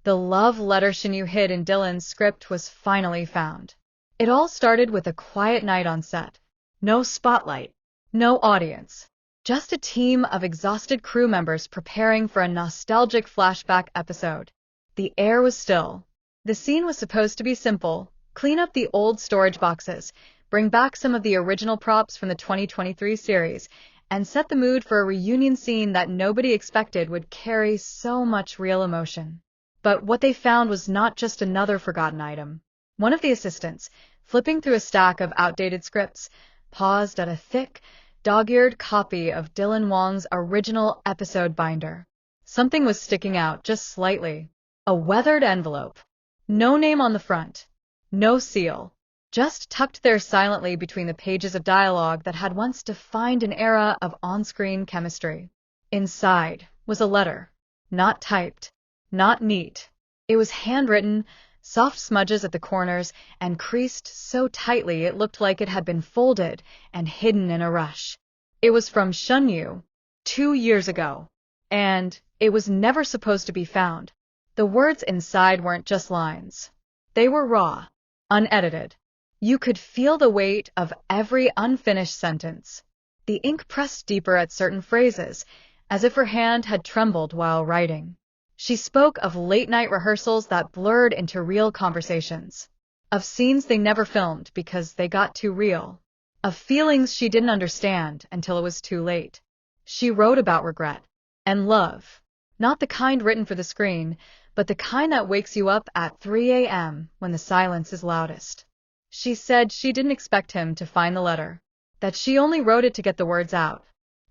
The love letter Shen Yue hid in Dylan's script was finally found. It all started with a quiet night on set. No spotlight, no audience, just a team of exhausted crew members preparing for a nostalgic flashback episode. The air was still. The scene was supposed to be simple: clean up the old storage boxes, bring back some of the original props from the 2023 series, and set the mood for a reunion scene that nobody expected would carry so much real emotion. But what they found was not just another forgotten item. One of the assistants, flipping through a stack of outdated scripts, paused at a thick, dog-eared copy of Dylan Wang's original episode binder. Something was sticking out just slightly. A weathered envelope. No name on the front. No seal. Just tucked there silently between the pages of dialogue that had once defined an era of on-screen chemistry. Inside was a letter. Not typed. Not neat. It was handwritten, soft smudges at the corners, and creased so tightly it looked like it had been folded and hidden in a rush. It was from Shen Yue, 2 years ago, and it was never supposed to be found. The words inside weren't just lines. They were raw, unedited. You could feel the weight of every unfinished sentence. The ink pressed deeper at certain phrases, as if her hand had trembled while writing. She spoke of late-night rehearsals that blurred into real conversations, of scenes they never filmed because they got too real, of feelings she didn't understand until it was too late. She wrote about regret and love, not the kind written for the screen, but the kind that wakes you up at 3 a.m. when the silence is loudest. She said she didn't expect him to find the letter, that she only wrote it to get the words out,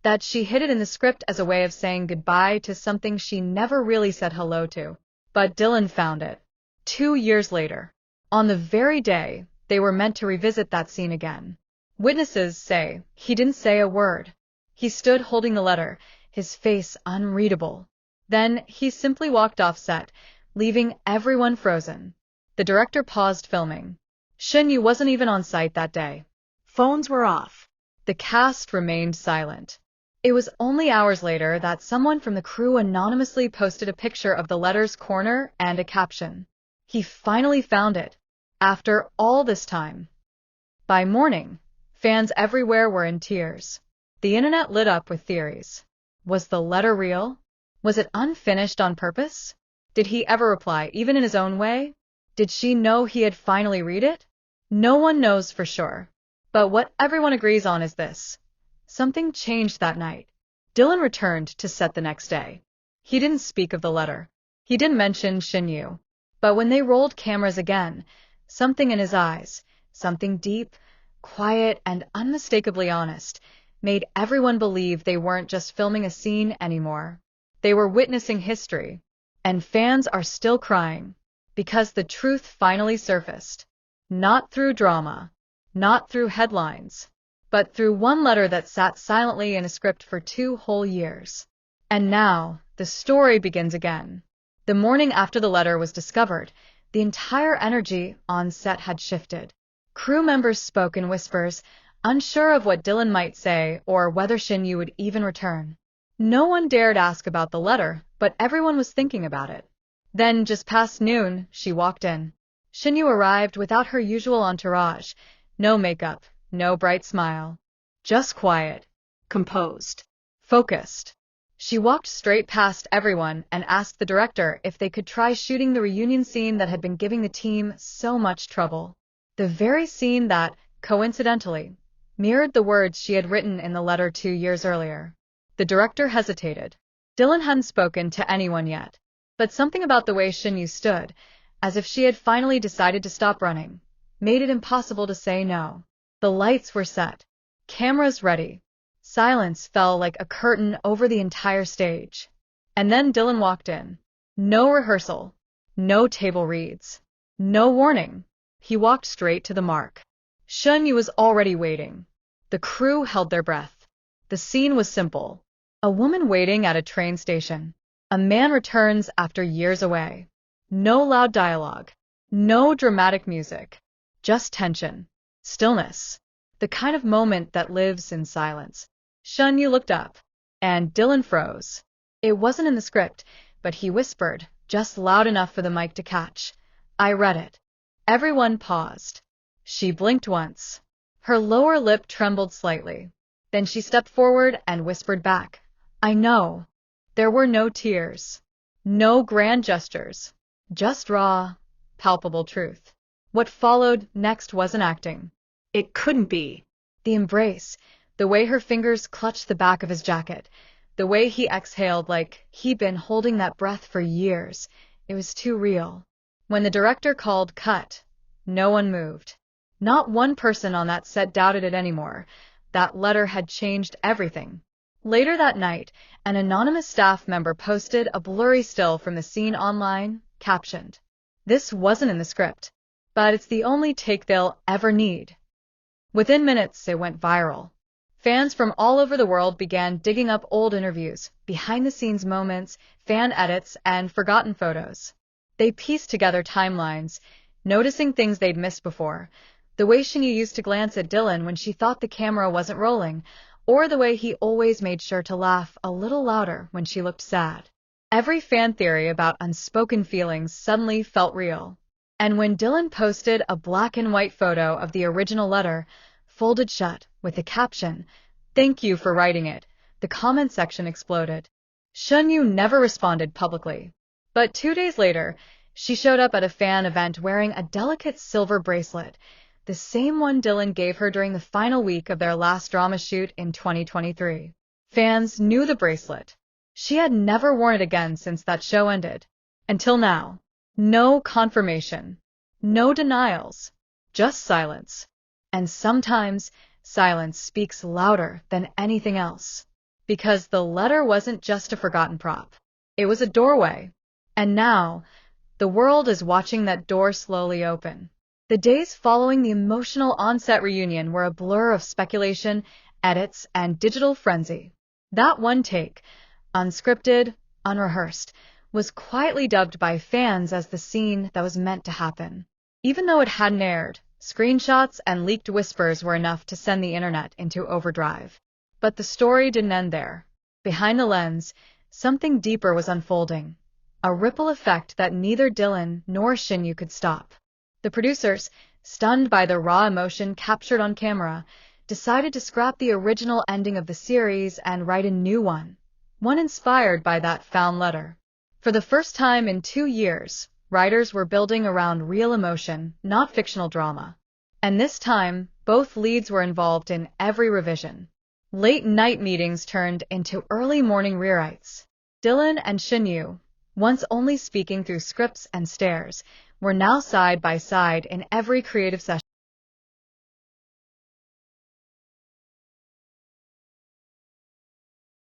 that she hid it in the script as a way of saying goodbye to something she never really said hello to. But Dylan found it. 2 years later, on the very day they were meant to revisit that scene again. Witnesses say he didn't say a word. He stood holding the letter, his face unreadable. Then he simply walked off set, leaving everyone frozen. The director paused filming. Shen Yue wasn't even on site that day. Phones were off. The cast remained silent. It was only hours later that someone from the crew anonymously posted a picture of the letter's corner and a caption. He finally found it, after all this time. By morning, fans everywhere were in tears. The internet lit up with theories. Was the letter real? Was it unfinished on purpose? Did he ever reply, even in his own way? Did she know he had finally read it? No one knows for sure. But what everyone agrees on is this. Something changed that night. Dylan returned to set the next day. He didn't speak of the letter. He didn't mention Shen Yue. But when they rolled cameras again, something in his eyes, something deep, quiet, and unmistakably honest, made everyone believe they weren't just filming a scene anymore. They were witnessing history. And fans are still crying, because the truth finally surfaced. Not through drama, not through headlines, but through one letter that sat silently in a script for 2 whole years. And now, the story begins again. The morning after the letter was discovered, the entire energy on set had shifted. Crew members spoke in whispers, unsure of what Dylan might say or whether Shen Yue would even return. No one dared ask about the letter, but everyone was thinking about it. Then, just past noon, she walked in. Shen Yue arrived without her usual entourage. No makeup, no bright smile. Just quiet, composed, focused. She walked straight past everyone and asked the director if they could try shooting the reunion scene that had been giving the team so much trouble. The very scene that, coincidentally, mirrored the words she had written in the letter 2 years earlier. The director hesitated. Dylan hadn't spoken to anyone yet, but something about the way Shen Yue stood, as if she had finally decided to stop running, made it impossible to say no. The lights were set, cameras ready. Silence fell like a curtain over the entire stage. And then Dylan walked in. No rehearsal, no table reads, no warning. He walked straight to the mark. Shen Yue was already waiting. The crew held their breath. The scene was simple. A woman waiting at a train station. A man returns after years away. No loud dialogue. No dramatic music. Just tension. Stillness. The kind of moment that lives in silence. Shen Yue looked up, and Dylan froze. It wasn't in the script, but he whispered, just loud enough for the mic to catch. I read it. Everyone paused. She blinked once. Her lower lip trembled slightly. Then she stepped forward and whispered back, I know. There were no tears. No grand gestures. Just raw, palpable truth. What followed next wasn't acting. It couldn't be. The embrace, the way her fingers clutched the back of his jacket, the way he exhaled like he'd been holding that breath for years, it was too real. When the director called cut, no one moved. Not one person on that set doubted it anymore. That letter had changed everything. Later that night, an anonymous staff member posted a blurry still from the scene online, captioned, "This wasn't in the script, but it's the only take they'll ever need." Within minutes, it went viral. Fans from all over the world began digging up old interviews, behind-the-scenes moments, fan edits, and forgotten photos. They pieced together timelines, noticing things they'd missed before. The way Shen Yue used to glance at Dylan when she thought the camera wasn't rolling, or the way he always made sure to laugh a little louder when she looked sad. Every fan theory about unspoken feelings suddenly felt real. And when Dylan posted a black and white photo of the original letter, folded shut, with the caption, "Thank you for writing it," the comment section exploded. Shen Yue never responded publicly. But 2 days later, she showed up at a fan event wearing a delicate silver bracelet, the same one Dylan gave her during the final week of their last drama shoot in 2023. Fans knew the bracelet. She had never worn it again since that show ended. Until now. No confirmation. No denials. Just silence. And sometimes, silence speaks louder than anything else. Because the letter wasn't just a forgotten prop. It was a doorway. And now, the world is watching that door slowly open. The days following the emotional on-set reunion were a blur of speculation, edits, and digital frenzy. That one take, unscripted, unrehearsed, was quietly dubbed by fans as the scene that was meant to happen. Even though it hadn't aired, screenshots and leaked whispers were enough to send the internet into overdrive. But the story didn't end there. Behind the lens, something deeper was unfolding. A ripple effect that neither Dylan nor Shen Yue could stop. The producers, stunned by the raw emotion captured on camera, decided to scrap the original ending of the series and write a new one inspired by that found letter. For the first time in 2 years, writers were building around real emotion, not fictional drama. And this time, both leads were involved in every revision. Late-night meetings turned into early morning rewrites. Dylan and Shen Yue, once only speaking through scripts and stares, were now side by side in every creative session.